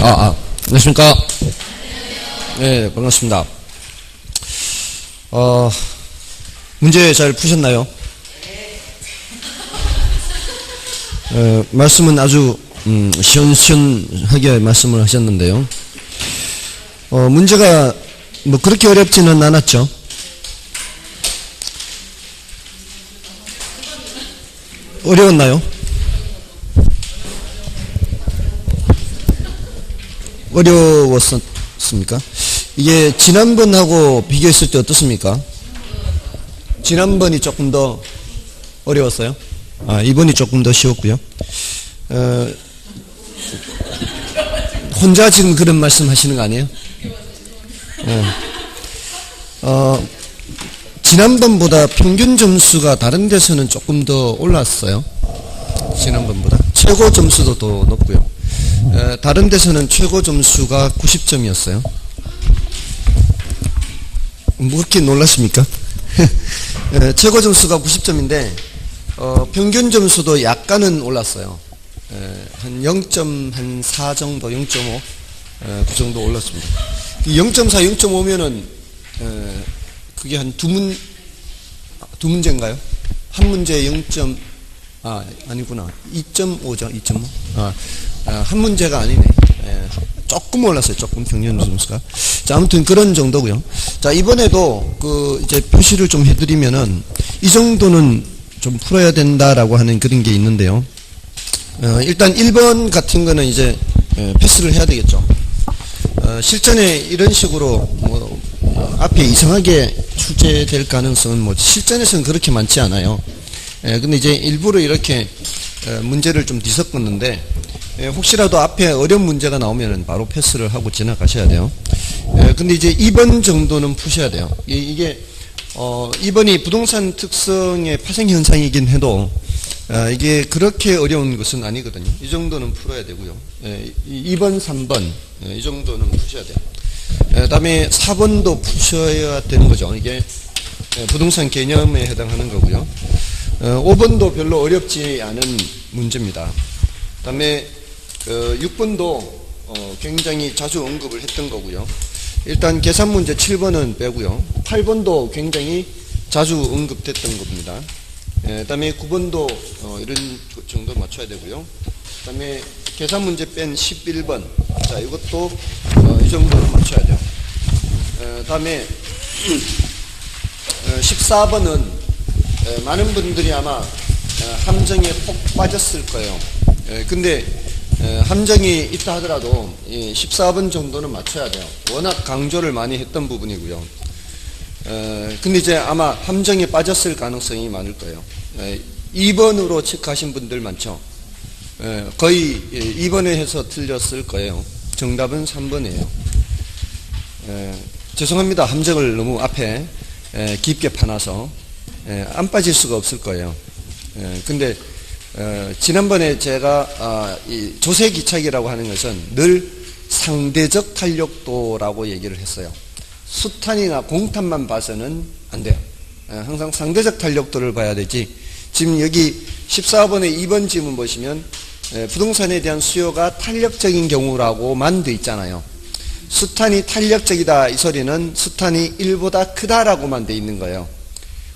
안녕하십니까. 네, 반갑습니다. 문제 잘 푸셨나요? 말씀은 아주 시원시원하게 말씀을 하셨는데요. 문제가 뭐 그렇게 어렵지는 않았죠. 어려웠나요? 어려웠습니까? 이게 지난번하고 비교했을 때 어떻습니까? 지난번이 조금 더 어려웠어요? 이번이 조금 더 쉬웠고요. 혼자 지금 그런 말씀 하시는 거 아니에요? 지난번보다 평균 점수가 다른 데서는 조금 더 올랐어요. 지난번보다. 최고 점수도 더 높고요. 다른 데서는 최고 점수가 90점이었어요. 뭐 그렇게 놀라십니까? 최고 점수가 90점인데 평균 점수도 약간은 올랐어요. 한 0.4 정도, 0.5 그 정도 올랐습니다. 0.4, 0.5면은 그게 한 두 문제인가요? 한 문제 0. 아니구나. 2.5죠. 2.5. 한 문제가 아니네. 조금 올랐어요. 조금 평균 점수가. 자, 아무튼 그런 정도고요. 자, 이번에도 이제 표시를 좀 해드리면은 이 정도는 좀 풀어야 된다라고 하는 그런 게 있는데요. 일단 1번 같은 거는 이제 패스를 해야 되겠죠. 실전에 이런 식으로 앞에 이상하게 출제될 가능성은 실전에서는 그렇게 많지 않아요. 근데 이제 일부러 이렇게 문제를 좀 뒤섞었는데 혹시라도 앞에 어려운 문제가 나오면 바로 패스를 하고 지나가셔야 돼요. 근데 이제 2번 정도는 푸셔야 돼요. 이게 2번이 부동산 특성의 파생 현상이긴 해도 이게 그렇게 어려운 것은 아니거든요. 이 정도는 풀어야 되고요. 2번, 3번 이 정도는 푸셔야 돼요. 그 다음에 4번도 푸셔야 되는 거죠. 이게 부동산 개념에 해당하는 거고요. 5번도 별로 어렵지 않은 문제입니다. 그 다음에 6번도 굉장히 자주 언급을 했던 거고요. 일단 계산 문제 7번은 빼고요. 8번도 굉장히 자주 언급됐던 겁니다. 그 다음에 9번도 이런 정도 맞춰야 되고요. 그 다음에 계산 문제 뺀 11번. 자, 이것도 이 정도는 맞춰야 돼요. 그 다음에 14번은 많은 분들이 아마 함정에 폭 빠졌을 거예요. 근데 함정이 있다 하더라도 14번 정도는 맞춰야 돼요. 워낙 강조를 많이 했던 부분이고요. 근데 이제 아마 함정에 빠졌을 가능성이 많을 거예요. 2번으로 체크하신 분들 많죠. 거의 2번에 해서 틀렸을 거예요. 정답은 3번이에요. 죄송합니다. 함정을 너무 앞에 깊게 파놔서 안 빠질 수가 없을 거예요. 근데 지난번에 제가 이 조세기착이라고 하는 것은 늘 상대적 탄력도라고 얘기를 했어요. 수탄이나 공탄만 봐서는 안 돼요. 항상 상대적 탄력도를 봐야 되지. 지금 여기 14번의 2번 지문 보시면 부동산에 대한 수요가 탄력적인 경우라고만 돼 있잖아요. 수탄이 탄력적이다 이 소리는 수탄이 1보다 크다라고만 돼 있는 거예요.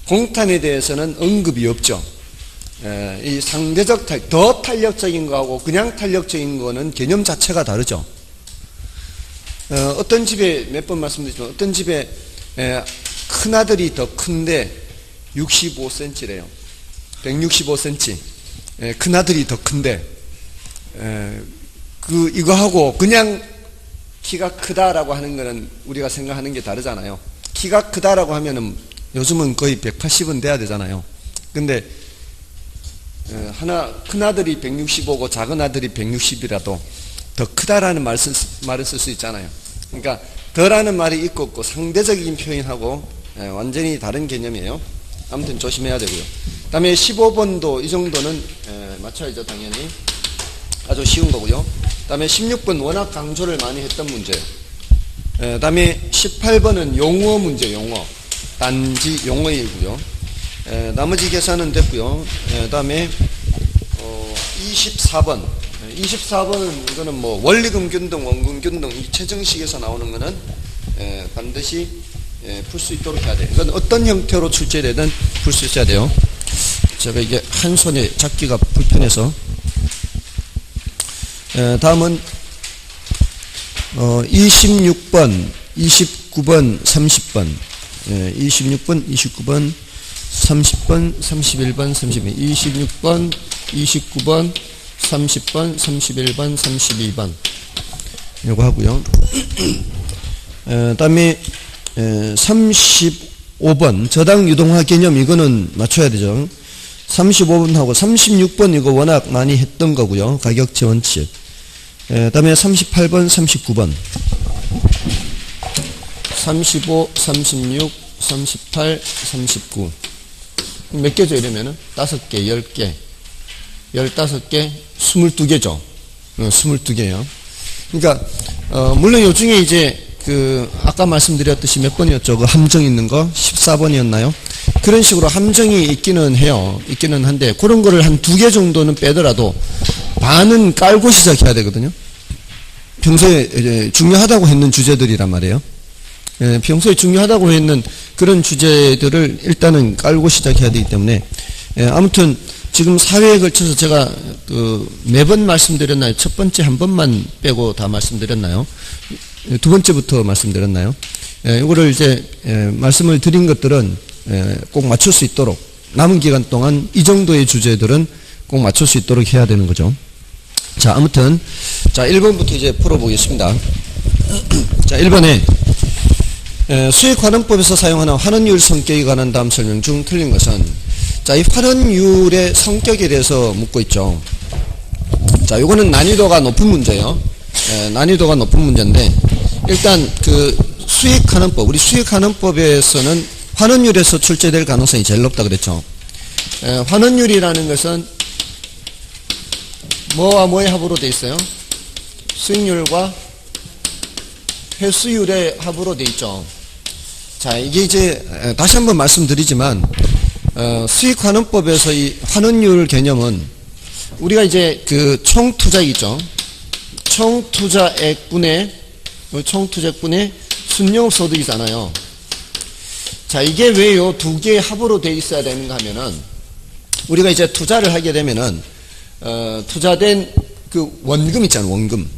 공탄에 대해서는 언급이 없죠. 이 상대적 더 탄력적인 거하고 그냥 탄력적인 거는 개념 자체가 다르죠. 어떤 집에 몇 번 말씀드렸지만 어떤 집에 큰아들이 더 큰데 65cm래요. 165cm. 큰아들이 더 큰데 이거하고 그냥 키가 크다라고 하는 거는 우리가 생각하는 게 다르잖아요. 키가 크다라고 하면은 요즘은 거의 180은 돼야 되잖아요. 근데 큰아들이 165고 작은아들이 160이라도 더 크다라는 말을 쓸 수 있잖아요. 그러니까 더라는 말이 있고 없고 상대적인 표현하고 완전히 다른 개념이에요. 아무튼 조심해야 되고요. 그 다음에 15번도 이 정도는 맞춰야죠. 당연히 아주 쉬운 거고요. 그 다음에 16번 워낙 강조를 많이 했던 문제. 그 다음에 18번은 용어 문제. 용어 단지 용어이고요. 나머지 계산은 됐고요. 그 다음에 24번 24번은 이거는 뭐 원리금 균등, 원금 균등 이 최정식에서 나오는 거는 반드시 풀 수 있도록 해야 돼요. 이건 어떤 형태로 출제되든 풀 수 있어야 돼요. 제가 이게 한 손에 잡기가 불편해서. 다음은 26번, 29번, 30번, 26번, 29번, 30번, 31번, 32번, 26번, 29번, 30번, 31번, 32번 요거 하고요. 다음에 35번 저당 유동화 개념 이거는 맞춰야 되죠. 35번하고 36번 이거 워낙 많이 했던 거고요. 가격제 원칙. 다음에 38번, 39번 35, 36, 38, 39 몇 개죠 이러면은? 5개, 10개 15개, 22개죠. 22개요. 그러니까 물론 요 중에 이제 아까 말씀드렸듯이 몇 번이었죠? 그 함정 있는 거 14번이었나요? 그런 식으로 함정이 있기는 해요. 있기는 한데 그런 거를 한 2개 정도는 빼더라도 반은 깔고 시작해야 되거든요. 평소에 이제 중요하다고 했는 주제들이란 말이에요. 평소에 중요하다고 했는 그런 주제들을 일단은 깔고 시작해야 되기 때문에 아무튼 지금 사회에 걸쳐서 제가 매번 말씀드렸나요? 첫 번째 한 번만 빼고 다 말씀드렸나요? 두 번째부터 말씀드렸나요? 이거를 이제 말씀을 드린 것들은 꼭 맞출 수 있도록 남은 기간 동안 이 정도의 주제들은 꼭 맞출 수 있도록 해야 되는 거죠. 자, 아무튼 자 1번부터 이제 풀어보겠습니다. 자, 1번에 수익환원법에서 사용하는 환원율 성격에 관한 다음 설명 중 틀린 것은 자, 이 환원율의 성격에 대해서 묻고 있죠. 자, 요거는 난이도가 높은 문제예요. 난이도가 높은 문제인데 일단 수익환원법, 우리 수익환원법에서는 환원율에서 출제될 가능성이 제일 높다 그랬죠. 환원율이라는 것은 뭐와 뭐의 합으로 되어 있어요? 수익률과 회수율의 합으로 되어 있죠. 자, 이게 이제 다시 한번 말씀드리지만 수익환원법에서 이 환원율 개념은 우리가 이제 총투자액이죠. 총투자액분의 순영업소득이잖아요. 자, 이게 왜요? 2개의 합으로 되어 있어야 되는가 하면은 우리가 이제 투자를 하게 되면은 투자된 원금 있잖아요. 원금.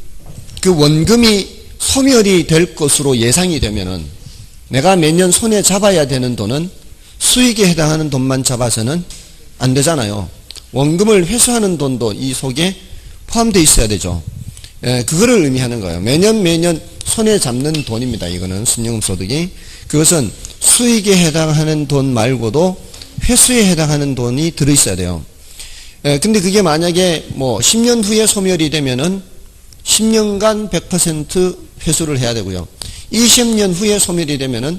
그 원금이 소멸이 될 것으로 예상이 되면은 내가 매년 손에 잡아야 되는 돈은 수익에 해당하는 돈만 잡아서는 안 되잖아요. 원금을 회수하는 돈도 이 속에 포함되어 있어야 되죠. 그거를 의미하는 거예요. 매년 손에 잡는 돈입니다. 이거는 순영소득이. 그것은 수익에 해당하는 돈 말고도 회수에 해당하는 돈이 들어있어야 돼요. 근데 그게 만약에 뭐 10년 후에 소멸이 되면은 10년간 100% 회수를 해야 되고요. 20년 후에 소멸이 되면은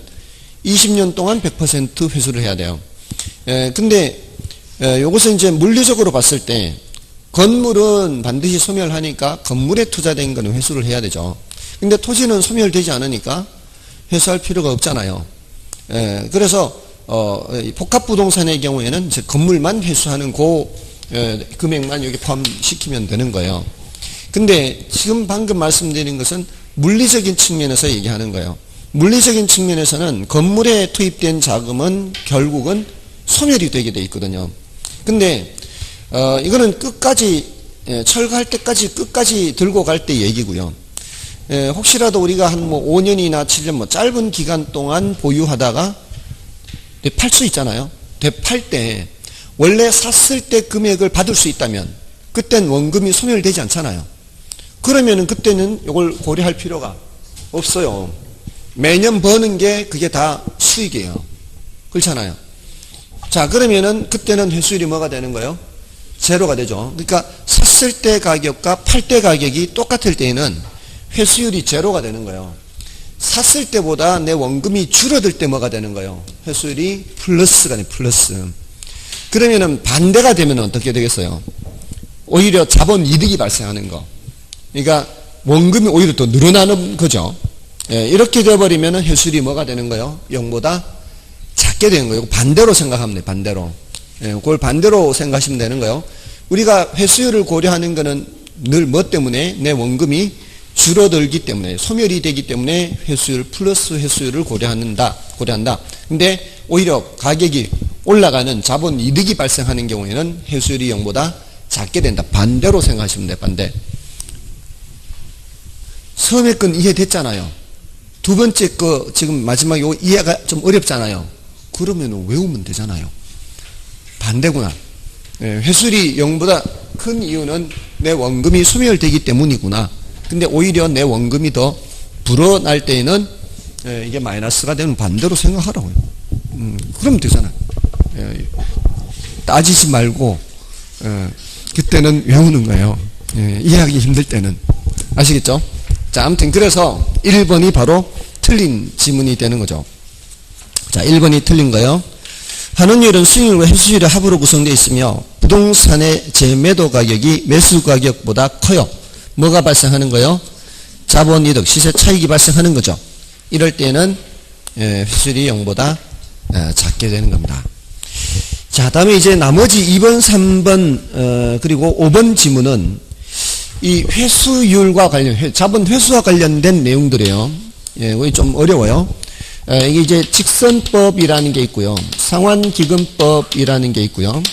20년 동안 100% 회수를 해야 돼요. 근데 이것은 이제 물리적으로 봤을 때 건물은 반드시 소멸하니까 건물에 투자된 거는 회수를 해야 되죠. 근데 토지는 소멸되지 않으니까 회수할 필요가 없잖아요. 그래서 복합부동산의 경우에는 이제 건물만 회수하는 금액만 여기 포함시키면 되는 거예요. 근데 지금 방금 말씀드린 것은 물리적인 측면에서 얘기하는 거예요. 물리적인 측면에서는 건물에 투입된 자금은 결국은 소멸이 되게 돼 있거든요. 근데 이거는 끝까지 철거할 때까지 끝까지 들고 갈 때 얘기고요. 혹시라도 우리가 한 5년이나 7년 짧은 기간 동안 보유하다가 팔 수 있잖아요. 팔 때 원래 샀을 때 금액을 받을 수 있다면 그땐 원금이 소멸되지 않잖아요. 그러면은 그때는 이걸 고려할 필요가 없어요. 매년 버는 게 그게 다 수익이에요. 그렇잖아요. 자, 그러면은 그때는 회수율이 뭐가 되는 거예요? 제로가 되죠. 그러니까 샀을 때 가격과 팔 때 가격이 똑같을 때에는 회수율이 제로가 되는 거예요. 샀을 때보다 내 원금이 줄어들 때 뭐가 되는 거예요? 회수율이 플러스가 돼요. 플러스. 그러면은 반대가 되면 어떻게 되겠어요? 오히려 자본 이득이 발생하는 거. 그러니까 원금이 오히려 더 늘어나는 거죠. 이렇게 되어버리면 회수율이 뭐가 되는 거예요? 0보다 작게 되는 거예요. 반대로 생각하면 돼요. 반대로. 그걸 반대로 생각하시면 되는 거예요. 우리가 회수율을 고려하는 거는 늘 뭐 때문에? 내 원금이 줄어들기 때문에, 소멸이 되기 때문에 회수율 플러스 회수율을 고려한다. 근데 오히려 가격이 올라가는 자본 이득이 발생하는 경우에는 회수율이 0보다 작게 된다. 반대로 생각하시면 돼요. 반대. 처음에 건 이해됐잖아요. 두 번째 거 지금 마지막에 이거 이해가 좀 어렵잖아요. 그러면 외우면 되잖아요. 반대구나. 회수율이 0보다 큰 이유는 내 원금이 소멸되기 때문이구나. 근데 오히려 내 원금이 더 불어날 때에는 이게 마이너스가 되면 반대로 생각하라고요. 그러면 되잖아요. 따지지 말고 그때는 외우는 거예요. 이해하기 힘들 때는. 아시겠죠? 자, 아무튼 그래서 1번이 바로 틀린 지문이 되는 거죠. 자, 1번이 틀린 거예요. 환원율은 수익률과 회수율의 합으로 구성되어 있으며 부동산의 재매도 가격이 매수 가격보다 커요. 뭐가 발생하는 거예요? 자본이득, 시세 차익이 발생하는 거죠. 이럴 때는 회수율이 0보다 작게 되는 겁니다. 자, 다음에 이제 나머지 2번, 3번 그리고 5번 지문은 이 회수율과 관련, 자본 회수와 관련된 내용들이에요. 예, 좀 어려워요. 이게 이제 직선법이라는 게 있고요. 상환기금법이라는 게 있고요.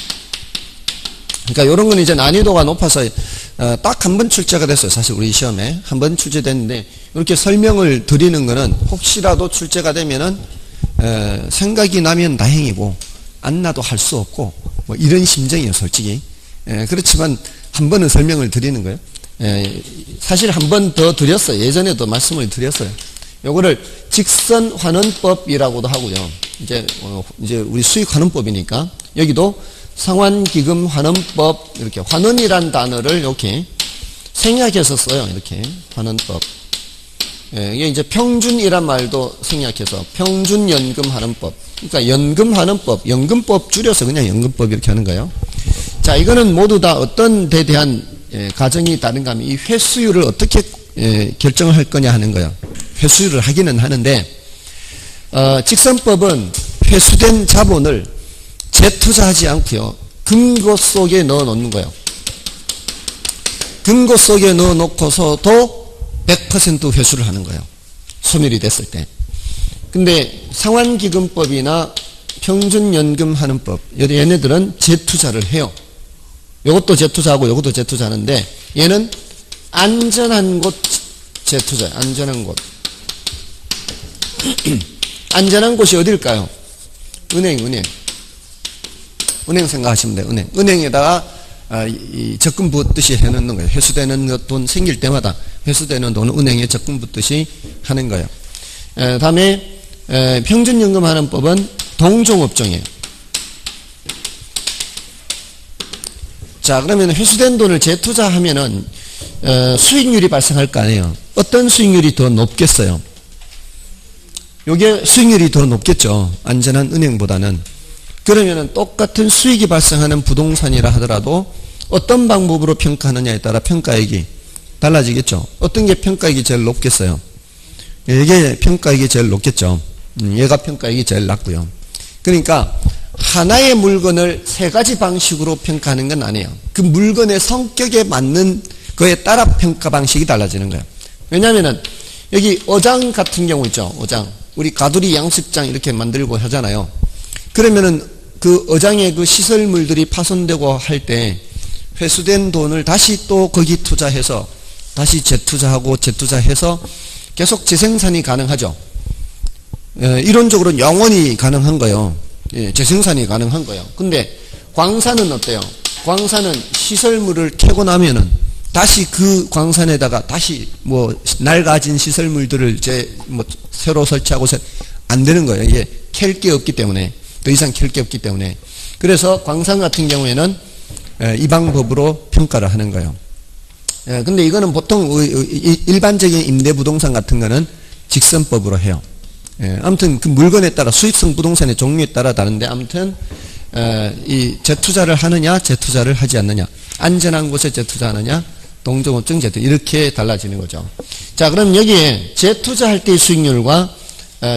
그러니까 이런 건 이제 난이도가 높아서 딱 한 번 출제가 됐어요. 사실 우리 시험에 한 번 출제됐는데 이렇게 설명을 드리는 거는 혹시라도 출제가 되면은 생각이 나면 다행이고 안 나도 할 수 없고 뭐 이런 심정이에요, 솔직히. 그렇지만 한 번은 설명을 드리는 거예요. 사실 한 번 더 드렸어요. 예전에도 말씀을 드렸어요. 요거를 직선환원법이라고도 하고요. 이제 우리 수익환원법이니까 여기도 상환기금환원법, 이렇게 환원이란 단어를 이렇게 생략해서 써요. 이렇게 환원법. 이게 이제 평준이란 말도 생략해서 평준연금환원법. 그러니까 연금환원법, 연금법 줄여서 그냥 연금법 이렇게 하는 거예요. 자, 이거는 모두 다 어떤 데 대한 가정이 다른가 하면 이 회수율을 어떻게 결정을 할 거냐 하는 거예요. 회수율을 하기는 하는데 직선법은 회수된 자본을 재투자하지 않고요. 금고 속에 넣어 놓는 거예요. 금고 속에 넣어 놓고서도 100% 회수를 하는 거예요. 소멸이 됐을 때. 근데 상환기금법이나 평준연금환원법, 얘네들은 재투자를 해요. 요것도 재투자하고 요것도 재투자하는데 얘는 안전한 곳 재투자예요. 안전한 곳. 안전한 곳이 어딜까요? 은행 생각하시면 돼요. 은행에다가 이 적금 붓듯이 해놓는 거예요. 회수되는 돈 생길 때마다 회수되는 돈은 은행에 적금 붓듯이 하는 거예요. 다음에 평준연금환원법은 동종업종이에요. 자, 그러면 회수된 돈을 재투자하면은 수익률이 발생할 거 아니에요. 어떤 수익률이 더 높겠어요? 요게 수익률이 더 높겠죠. 안전한 은행보다는. 그러면은 똑같은 수익이 발생하는 부동산이라 하더라도 어떤 방법으로 평가하느냐에 따라 평가액이 달라지겠죠. 어떤 게 평가액이 제일 높겠어요? 이게 평가액이 제일 높겠죠. 얘가 평가액이 제일 낮고요. 그러니까 하나의 물건을 세 가지 방식으로 평가하는 건 아니에요. 그 물건의 성격에 맞는 그에 따라 평가 방식이 달라지는 거예요. 왜냐하면은 여기 어장 같은 경우 있죠. 어장. 우리 가두리 양식장 이렇게 만들고 하잖아요. 그러면은 그 어장의 그 시설물들이 파손되고 할 때 회수된 돈을 다시 또 거기 투자해서 다시 재투자하고 재투자해서 계속 재생산이 가능하죠. 이론적으로는 영원히 가능한 거예요. 재생산이 가능한 거예요. 근데 광산은 어때요? 광산은 시설물을 캐고 나면은 다시 그 광산에다가 다시 뭐 낡아진 시설물들을 새로 설치하고 안 되는 거예요. 이게 캘 게 없기 때문에. 더 이상 캘 게 없기 때문에. 그래서 광산 같은 경우에는 이 방법으로 평가를 하는 거예요. 근데 이거는 보통 일반적인 임대부동산 같은 거는 직선법으로 해요. 아무튼 그 물건에 따라 수익성 부동산의 종류에 따라 다른데 아무튼 이 재투자를 하느냐 재투자를 하지 않느냐, 안전한 곳에 재투자하느냐 동종업종 재투자, 이렇게 달라지는 거죠. 자, 그럼 여기에 재투자할 때의 수익률과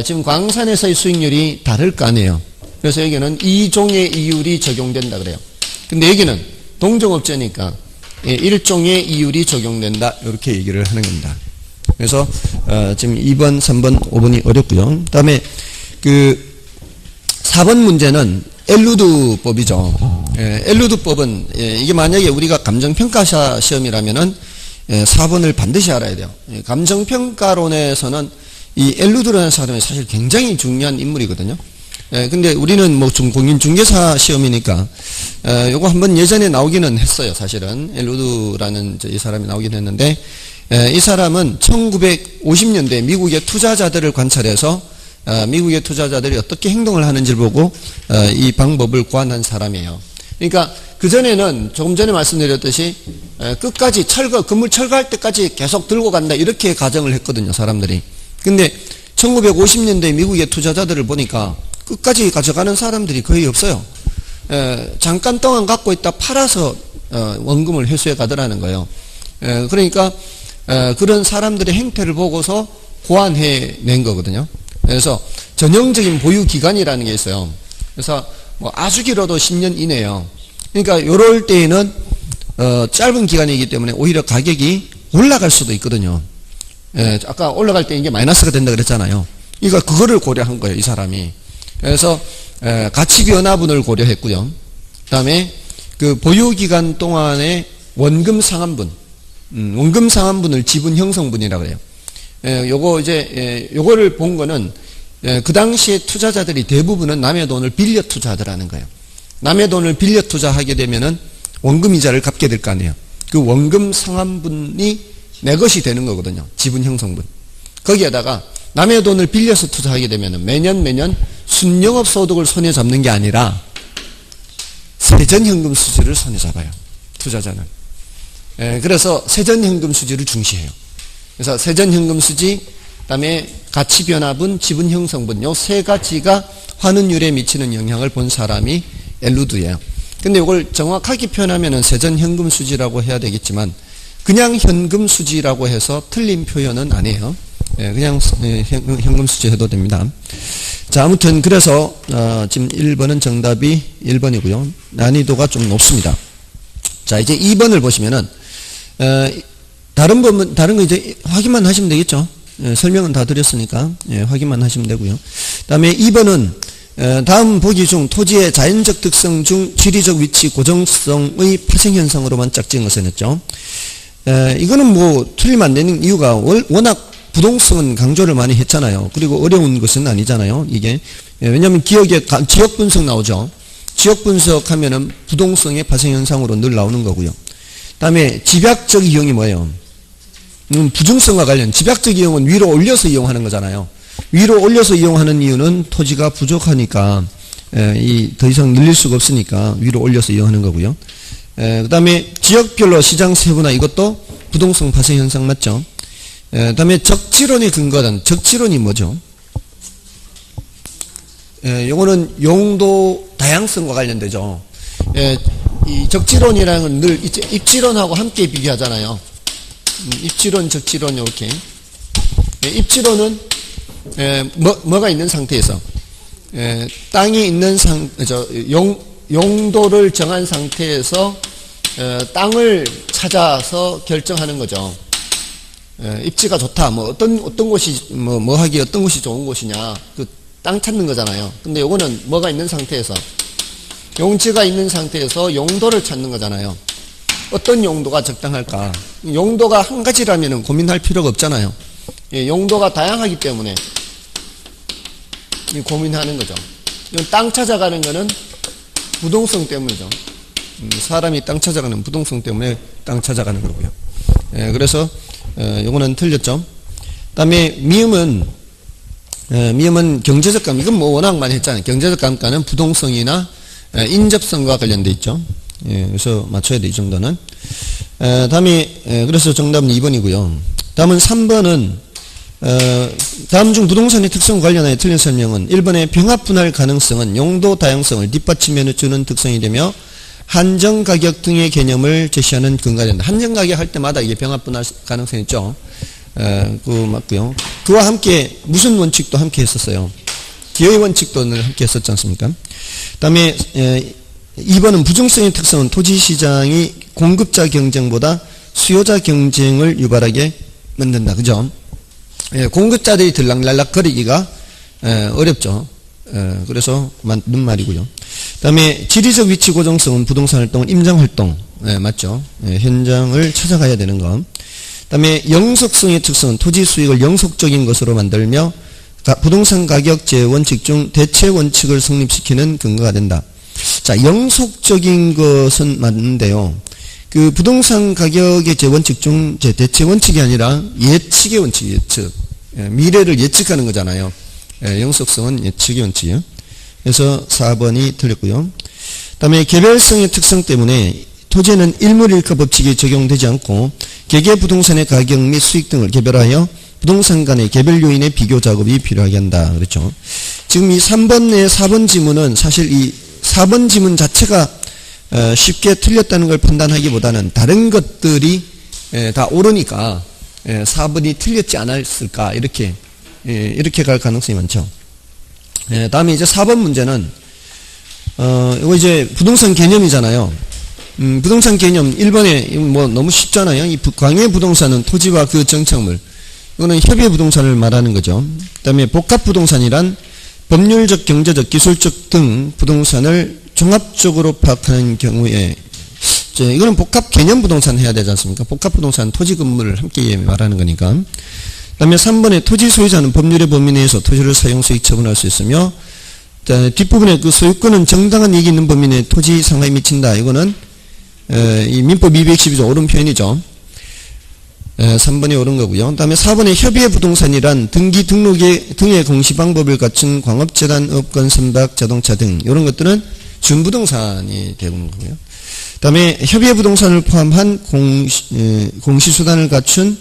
지금 광산에서의 수익률이 다를 거 아니에요. 그래서 여기는 이종의 이율이 적용된다 그래요. 근데 여기는 동종업체니까 일종의 이율이 적용된다. 이렇게 얘기를 하는 겁니다. 그래서 지금 2번, 3번, 5번이 어렵고요. 그다음에 그 4번 문제는 엘루드법이죠. 엘루드법은 이게 만약에 우리가 감정평가사 시험이라면은 4번을 반드시 알아야 돼요. 감정평가론에서는 이 엘루드라는 사람이 사실 굉장히 중요한 인물이거든요. 근데 우리는 뭐 공인중개사 시험이니까 요거 한번 예전에 나오기는 했어요. 사실은 엘루드라는 이 사람이 나오긴 했는데 이 사람은 1950년대 미국의 투자자들을 관찰해서 미국의 투자자들이 어떻게 행동을 하는지를 보고 이 방법을 고안한 사람이에요. 그러니까 그전에는 조금 전에 말씀드렸듯이 끝까지 건물 철거할 때까지 계속 들고 간다 이렇게 가정을 했거든요. 사람들이. 근데 1950년대 미국의 투자자들을 보니까 끝까지 가져가는 사람들이 거의 없어요. 잠깐 동안 갖고 있다 팔아서 원금을 회수해 가더라는 거예요. 그러니까 그런 사람들의 행태를 보고서 고안해 낸 거거든요. 그래서 전형적인 보유 기간이라는 게 있어요. 그래서 뭐 아주 길어도 10년 이내요. 그러니까 이럴 때에는 짧은 기간이기 때문에 오히려 가격이 올라갈 수도 있거든요. 아까 올라갈 때 이게 마이너스가 된다 그랬잖아요. 그러니까 그거를 고려한 거예요, 이 사람이. 그래서 가치 변화분을 고려했고요. 그다음에 그 보유 기간 동안의 원금 상환분, 원금 상환분을 지분 형성분이라고 그래요. 요거를 본 거는 그 당시에 투자자들이 대부분은 남의 돈을 빌려 투자하더라는 거예요. 남의 돈을 빌려 투자하게 되면은 원금 이자를 갚게 될 거 아니에요. 그 원금 상환분이 내 것이 되는 거거든요. 지분 형성분. 거기에다가 남의 돈을 빌려서 투자하게 되면은 매년 순영업 소득을 손에 잡는 게 아니라 세전현금 수지를 손에 잡아요. 투자자는. 그래서 세전현금 수지를 중시해요. 그래서 세전현금 수지, 그다음에 가치변화분, 지분형성분 요 세 가지가 환원율에 미치는 영향을 본 사람이 엘루드예요. 근데 이걸 정확하게 표현하면은 세전현금 수지라고 해야 되겠지만 그냥 현금 수지라고 해서 틀린 표현은 아니에요. 그냥 현금 수지 해도 됩니다. 자, 아무튼 그래서 지금 1번은 정답이 1번이고요. 난이도가 좀 높습니다. 자, 이제 2번을 보시면은 다른 거 이제 확인만 하시면 되겠죠. 설명은 다 드렸으니까 확인만 하시면 되고요. 그다음에 2번은 다음 보기 중 토지의 자연적 특성 중 지리적 위치 고정성의 파생 현상으로만 짝지은 것은 했죠. 이거는 뭐 틀리면 안 되는 이유가 워낙 부동성은 강조를 많이 했잖아요. 그리고 어려운 것은 아니잖아요. 이게 왜냐하면 지역 분석 나오죠. 지역 분석하면은 부동성의 파생 현상으로 늘 나오는 거고요. 그다음에 집약적 이용이 뭐예요? 부중성과 관련 집약적 이용은 위로 올려서 이용하는 거잖아요. 위로 올려서 이용하는 이유는 토지가 부족하니까 더 이상 늘릴 수가 없으니까 위로 올려서 이용하는 거고요. 그 다음에 지역별로 시장 세분화 이것도 부동성 파생 현상 맞죠? 그 다음에 적지론이 근거한 적지론이 뭐죠? 요거는 용도 다양성과 관련되죠. 이 적지론이라는 건 늘 입지론하고 함께 비교하잖아요. 입지론, 적지론 이렇게. 입지론은 뭐가 있는 상태에서 땅이 있는 용도를 정한 상태에서 땅을 찾아서 결정하는 거죠. 입지가 좋다. 뭐 어떤 곳이 뭐 하기 어떤 곳이 좋은 곳이냐. 그 땅 찾는 거잖아요. 근데 요거는 뭐가 있는 상태에서 용지가 있는 상태에서 용도를 찾는 거잖아요. 어떤 용도가 적당할까? 용도가 한 가지라면 고민할 필요가 없잖아요. 용도가 다양하기 때문에 고민하는 거죠. 땅 찾아가는 거는 부동성 때문이죠. 사람이 땅 찾아가는 부동성 때문에 땅 찾아가는 거고요. 그래서 요거는 틀렸죠. 그다음에 미음은 경제적 감가. 이건 뭐 워낙 많이 했잖아요. 경제적 감가는 부동성이나 인접성과 관련돼 있죠. 그래서 맞춰야 돼, 이 정도는. 다음에 그래서 정답은 2번이고요. 다음은 3번은 다음 중 부동산의 특성 관련하여 틀린 설명은 1번의 병합분할 가능성은 용도 다양성을 뒷받침해 주는 특성이 되며 한정가격 등의 개념을 제시하는 근거가 된다. 한정가격 할 때마다 이게 병합분할 가능성이 있죠. 그거 맞고요. 그와 함께 무슨 원칙도 함께 했었어요. 기여의 원칙도 늘 함께 했었지 않습니까? 그 다음에 2번은 부정성의 특성은 토지시장이 공급자 경쟁보다 수요자 경쟁을 유발하게 만든다. 그죠? 예, 공급자들이 들락날락 거리기가 어렵죠. 그래서 맞는 말이고요. 그 다음에 지리적 위치 고정성은 부동산 활동은 임장활동. 맞죠? 현장을 찾아가야 되는 것. 그 다음에 영속성의 특성은 토지 수익을 영속적인 것으로 만들며 부동산 가격 제원칙 중 대체 원칙을 성립시키는 근거가 된다. 자, 영속적인 것은 맞는데요. 그 부동산 가격의 제원칙 중 대체 원칙이 아니라 예측의 원칙, 예측. 미래를 예측하는 거잖아요. 영속성은 예측의 원칙이요. 그래서 4번이 틀렸고요. 그 다음에 개별성의 특성 때문에 토지에는 일물일가 법칙이 적용되지 않고 개개 부동산의 가격 및 수익 등을 개별하여 부동산 간의 개별 요인의 비교 작업이 필요하게 한다. 그렇죠. 지금 이 3번의 4번 지문은 사실 이 4번 지문 자체가 쉽게 틀렸다는 걸 판단하기보다는 다른 것들이 다 옳으니까 4번이 틀렸지 않았을까 이렇게 갈 가능성이 많죠. 다음에 이제 4번 문제는 이거 이제 부동산 개념이잖아요. 부동산 개념 1번에 뭐 너무 쉽잖아요. 이 광해 부동산은 토지와 그 정착물, 이거는 협의 부동산을 말하는 거죠. 그 다음에 복합 부동산이란 법률적, 경제적, 기술적 등 부동산을 종합적으로 파악하는 경우에, 이거는 복합 개념 부동산 해야 되지 않습니까? 복합 부동산 토지 건물을 함께 말하는 거니까. 그 다음에 3번에 토지 소유자는 법률의 범위 내에서 토지를 사용 수익 처분할 수 있으며, 뒷부분에 그 소유권은 정당한 이익이 있는 범위 내에 토지 상하에 미친다. 이거는 이 민법 212조 옳은 표현이죠. 3번이 옳은 거고요. 그 다음에 4번에 협의의 부동산이란 등기 등록의 등의 공시 방법을 갖춘 광업재단, 업권, 선박, 자동차 등 이런 것들은 준부동산이 되는 거고요. 그 다음에 협의의 부동산을 포함한 공시수단을 갖춘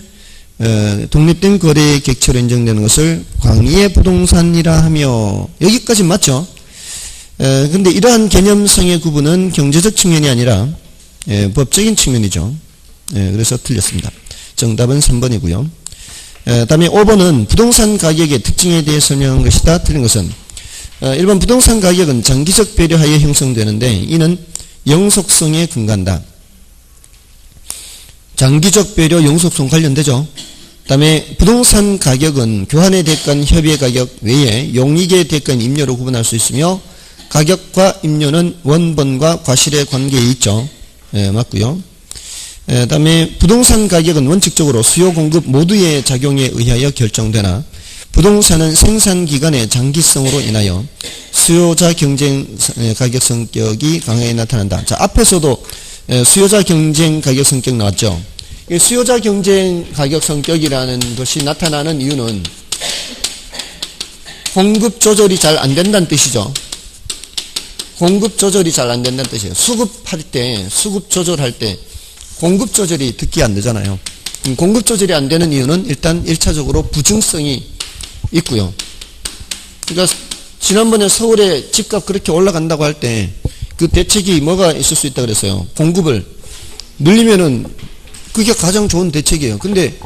독립된 거래의 객체로 인정되는 것을 광의의 부동산이라 하며, 여기까지 맞죠? 근데 이러한 개념성의 구분은 경제적 측면이 아니라 법적인 측면이죠. 그래서 틀렸습니다. 정답은 3번이고요. 다음에 5번은 부동산 가격의 특징에 대해 설명한 것이다. 틀린 것은 1번 부동산 가격은 장기적 배려하에 형성되는데 이는 영속성에 근거한다. 장기적 배려, 영속성 관련되죠. 그 다음에 부동산 가격은 교환의 대가인 협의의 가격 외에 용익의 대가인 임료로 구분할 수 있으며 가격과 임료는 원본과 과실의 관계에 있죠. 맞고요. 그 다음에 부동산 가격은 원칙적으로 수요 공급 모두의 작용에 의하여 결정되나 부동산은 생산기간의 장기성으로 인하여 수요자 경쟁 가격 성격이 강하게 나타난다. 자, 앞에서도 수요자 경쟁 가격 성격 나왔죠. 수요자 경쟁 가격 성격이라는 것이 나타나는 이유는 공급 조절이 잘 안 된다는 뜻이죠. 공급 조절이 잘 안 된다는 뜻이에요. 수급 조절할 때 공급 조절이 듣기 안 되잖아요. 공급 조절이 안 되는 이유는 일단 1차적으로 부증성이 있고요. 그러니까 지난번에 서울에 집값 그렇게 올라간다고 할 때 그 대책이 뭐가 있을 수 있다 그랬어요. 공급을 늘리면은 그게 가장 좋은 대책이에요. 근데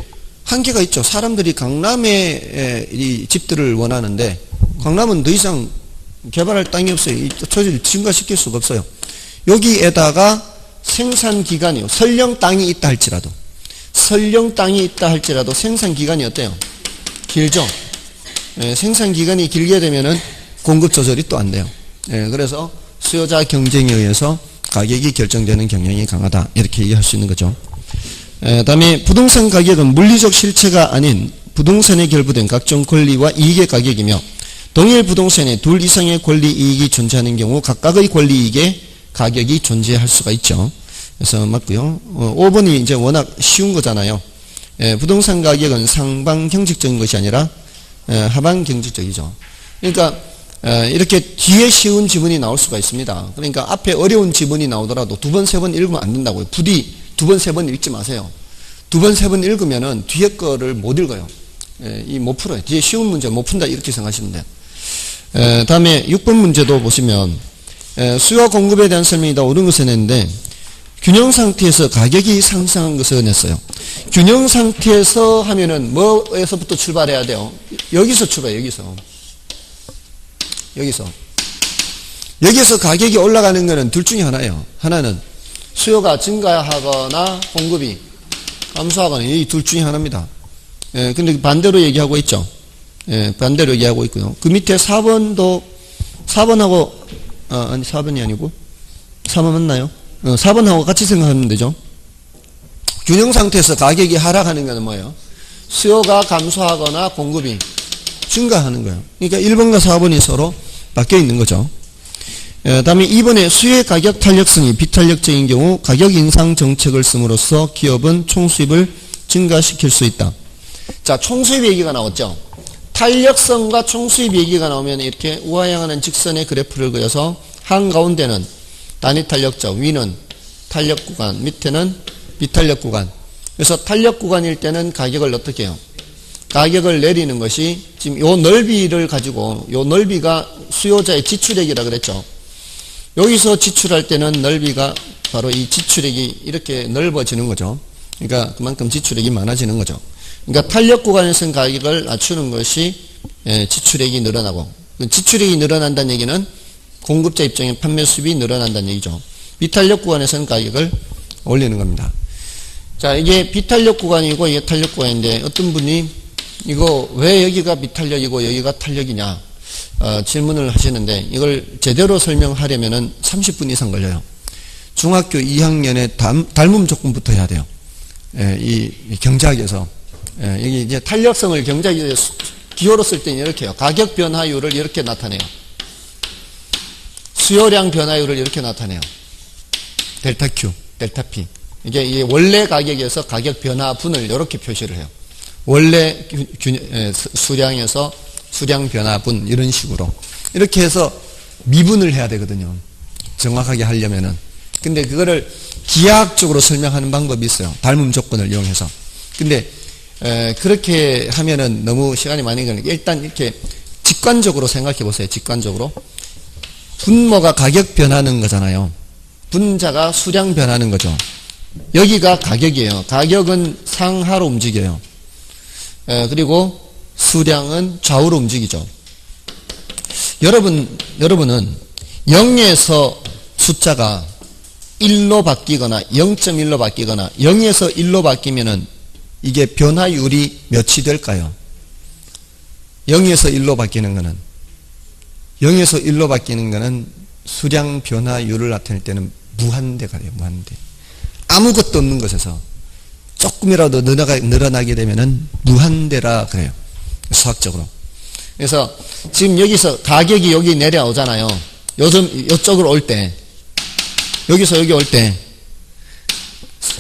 한계가 있죠. 사람들이 강남에 이 집들을 원하는데 강남은 더 이상 개발할 땅이 없어요. 이 토지를 증가시킬 수가 없어요. 여기에다가 생산기간이요. 설령 땅이 있다 할지라도 생산기간이 어때요? 길죠. 생산기간이 길게 되면은 공급 조절이 또 안 돼요. 그래서 수요자 경쟁에 의해서 가격이 결정되는 경향이 강하다. 이렇게 얘기할 수 있는 거죠. 다음에 부동산 가격은 물리적 실체가 아닌 부동산에 결부된 각종 권리와 이익의 가격이며 동일 부동산에 둘 이상의 권리 이익이 존재하는 경우 각각의 권리 이익의 가격이 존재할 수가 있죠. 그래서 맞고요. 5번이 이제 워낙 쉬운 거잖아요. 부동산 가격은 상방 경직적인 것이 아니라 하방 경직적이죠. 그러니까 이렇게 뒤에 쉬운 지문이 나올 수가 있습니다. 그러니까 앞에 어려운 지문이 나오더라도 두 번, 세 번 읽으면 안 된다고요. 부디 두 번, 세 번 읽지 마세요. 두 번, 세 번 읽으면은 뒤에 거를 못 읽어요. 못 풀어요. 뒤에 쉬운 문제 못 푼다 이렇게 생각하시면 돼요. 다음에 6번 문제도 보시면 수요와 공급에 대한 설명이 다 옳은 것을 냈는데 균형 상태에서 가격이 상승한 것을 냈어요. 균형 상태에서 하면은 뭐에서부터 출발해야 돼요? 여기서 출발해요. 여기서 가격이 올라가는 거는 둘 중에 하나예요. 하나는 수요가 증가하거나 공급이 감소하거나 이 둘 중에 하나입니다. 예, 근데 반대로 얘기하고 있죠. 예, 반대로 얘기하고 있고요. 그 밑에 4번도 4번하고 아니 4번이 아니고 4번 맞나요? 4번하고 같이 생각하면 되죠. 균형 상태에서 가격이 하락하는 것은 뭐예요? 수요가 감소하거나 공급이 증가하는 거예요. 그러니까 1번과 4번이 서로 바뀌어 있는 거죠. 다음에 2번에 수요의 가격 탄력성이 비탄력적인 경우 가격 인상 정책을 씀으로써 기업은 총수입을 증가시킬 수 있다. 자, 총수입 얘기가 나왔죠. 탄력성과 총수입 얘기가 나오면 이렇게 우하향하는 직선의 그래프를 그려서 한가운데는 단위 탄력적, 위는 탄력 구간, 밑에는 비탄력 구간. 그래서 탄력 구간일 때는 가격을 어떻게 해요? 가격을 내리는 것이 지금 요 넓이를 가지고 요 넓이가 수요자의 지출액이라 그랬죠. 여기서 지출할 때는 넓이가 바로 이 지출액이 이렇게 넓어지는 거죠. 그러니까 그만큼 지출액이 많아지는 거죠. 그러니까 탄력 구간에서는 가격을 낮추는 것이 지출액이 늘어나고, 지출액이 늘어난다는 얘기는 공급자 입장에 판매 수입이 늘어난다는 얘기죠. 비탄력 구간에서는 가격을 올리는 겁니다. 자, 이게 비탄력 구간이고 이게 탄력 구간인데 어떤 분이 이거 왜 여기가 비탄력이고 여기가 탄력이냐 질문을 하시는데 이걸 제대로 설명하려면은 30분 이상 걸려요. 중학교 2학년에 닮음 조건부터 해야 돼요. 이 경제학에서 여기 이제 탄력성을 경제학에서 기호로 쓸 때는 이렇게 해요. 가격 변화율을 이렇게 나타내요. 수요량 변화율을 이렇게 나타내요. 델타 Q, 델타 P. 이게 원래 가격에서 가격 변화분을 이렇게 표시를 해요. 원래 수량에서 수량 변화분 이런 식으로 이렇게 해서 미분을 해야 되거든요. 정확하게 하려면은. 근데 그거를 기하학적으로 설명하는 방법이 있어요. 닮음 조건을 이용해서. 근데 그렇게 하면은 너무 시간이 많이 걸리니까 일단 이렇게 직관적으로 생각해 보세요. 직관적으로. 분모가 가격 변하는 거잖아요. 분자가 수량 변하는 거죠. 여기가 가격이에요. 가격은 상하로 움직여요. 그리고 수량은 좌우로 움직이죠. 여러분은 0에서 숫자가 1로 바뀌거나 0.1로 바뀌거나 0에서 1로 바뀌면은 이게 변화율이 몇이 될까요? 0에서 1로 바뀌는 거는 0에서 1로 바뀌는 거는 수량 변화율을 나타낼 때는 무한대가 돼요. 무한대. 아무것도 없는 것에서 조금이라도 늘어나게 되면은 무한대라 그래요. 수학적으로. 그래서 지금 여기서 가격이 여기 내려오잖아요. 요즘 이쪽으로 올 때, 여기서 여기 올 때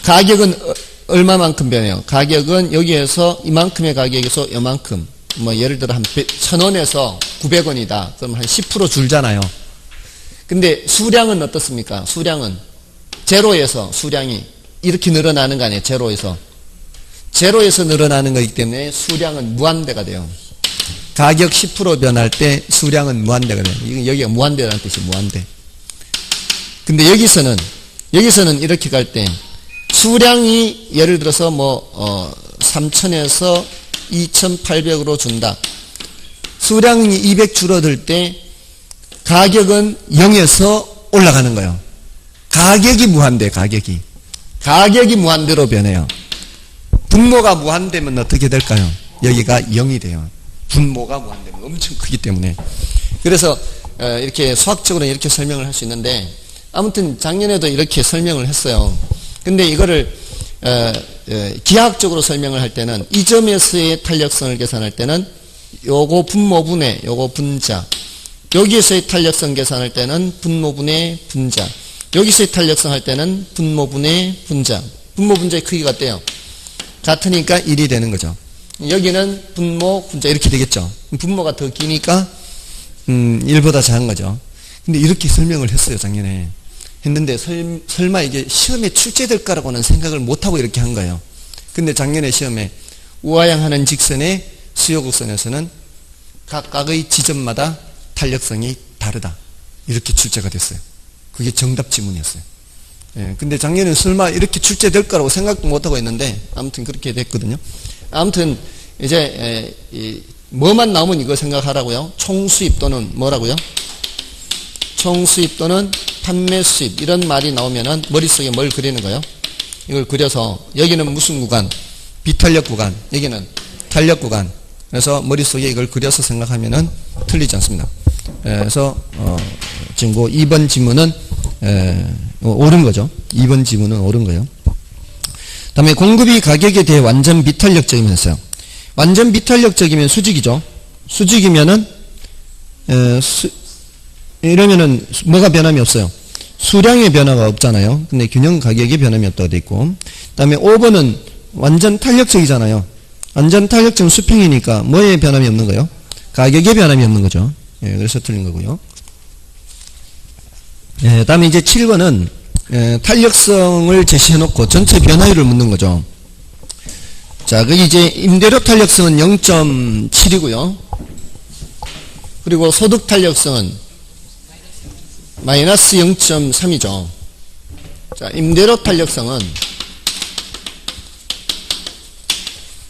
가격은 얼마만큼 변해요? 가격은 여기에서 이만큼의 가격에서 이만큼, 뭐 예를 들어 한 1,000원에서 900원이다. 그럼 한 10% 줄잖아요. 근데 수량은 어떻습니까? 수량은 제로에서 수량이 이렇게 늘어나는 거 아니에요? 제로에서 늘어나는 거기 때문에 수량은 무한대가 돼요. 가격 10% 변할 때 수량은 무한대가 돼요. 여기가 무한대라는 뜻이 무한대. 근데 여기서는 이렇게 갈 때 수량이 예를 들어서 3,000에서 2,800으로 준다. 수량이 200 줄어들 때 가격은 0에서 올라가는 거예요. 가격이 무한대, 가격이 무한대로 변해요. 분모가 무한대면 어떻게 될까요? 여기가 0이 돼요. 분모가 무한대면 엄청 크기 때문에. 그래서 이렇게 수학적으로 이렇게 설명을 할 수 있는데 아무튼 작년에도 이렇게 설명을 했어요. 근데 이거를 기하학적으로 설명을 할 때는 이 점에서의 탄력성을 계산할 때는 요거 분모분의 요거 분자, 여기에서의 탄력성 계산할 때는 분모분의 분자, 여기서의 탄력성 할 때는 분모분의 분자. 분모분자의 크기가 어때요? 같으니까 1이 되는 거죠. 여기는 분모, 분자 이렇게 되겠죠. 분모가 더 기니까 1보다 작은 거죠. 근데 이렇게 설명을 했어요. 작년에. 했는데 설마 이게 시험에 출제될까라고는 생각을 못하고 이렇게 한 거예요. 근데 작년에 시험에 우하향하는 직선의 수요곡선에서는 각각의 지점마다 탄력성이 다르다. 이렇게 출제가 됐어요. 그게 정답 지문이었어요. 예, 근데 작년에 설마 이렇게 출제될 거라고 생각도 못하고 있는데 아무튼 그렇게 됐거든요. 아무튼 이제 뭐만 나오면 이거 생각하라고요. 총수입 또는 뭐라고요? 총수입 또는 판매, 수입 이런 말이 나오면은 머릿속에 뭘 그리는 거예요? 이걸 그려서 여기는 무슨 구간? 비탄력 구간, 여기는 탄력 구간. 그래서 머릿속에 이걸 그려서 생각하면은 틀리지 않습니다. 그래서 지금 2번 지문은 옳은 거죠. 2번 지문은 옳은 거예요. 다음에 공급이 가격에 대해 완전 비탄력적이면서요. 완전 비탄력적이면 수직이죠. 수직이면은 이러면은 뭐가 변함이 없어요. 수량의 변화가 없잖아요. 근데 균형 가격의 변함이 없다고 돼 있고, 그다음에 5번은 완전 탄력적이잖아요. 완전 탄력적은 수평이니까 뭐에 변함이 없는 거예요? 가격에 변함이 없는 거죠. 그래서 틀린 거고요. 다음에 이제 7번은 탄력성을 제시해놓고 전체 변화율을 묻는 거죠. 자, 그 이제 임대료 탄력성은 0.7이고요. 그리고 소득 탄력성은 마이너스 0.3이죠. 자, 임대료 탄력성은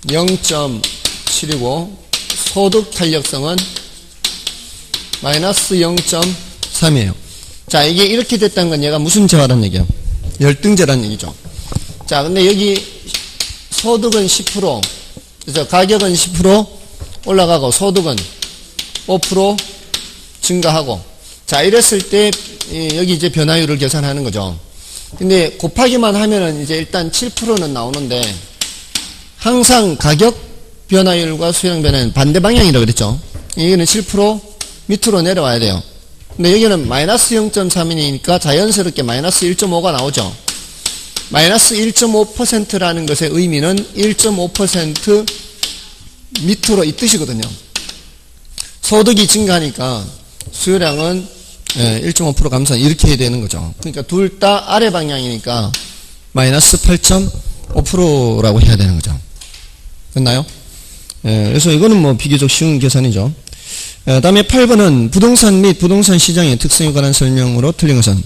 0.7이고 소득 탄력성은 마이너스 0.3이에요. 자, 이게 이렇게 됐다는 건 얘가 무슨 재화란 얘기예요? 열등제란 얘기죠. 자, 근데 여기 소득은 10%, 그래서 가격은 10% 올라가고 소득은 5% 증가하고, 자, 이랬을 때 여기 이제 변화율을 계산하는 거죠. 근데 곱하기만 하면은 이제 일단 7%는 나오는데 항상 가격 변화율과 수량 변화율은 반대 방향이라고 그랬죠. 여기는 7% 밑으로 내려와야 돼요. 근데 여기는 마이너스 0.3이니까 자연스럽게 마이너스 1.5가 나오죠. 마이너스 1.5%라는 것의 의미는 1.5% 밑으로 이 뜻이거든요. 소득이 증가하니까 수요량은 1.5% 감소 이렇게 해야 되는 거죠. 그러니까 둘 다 아래 방향이니까 마이너스 8.5%라고 해야 되는 거죠. 됐나요? 그래서 이거는 뭐 비교적 쉬운 계산이죠. 다음에 8번은 부동산 및 부동산 시장의 특성에 관한 설명으로 틀린 것은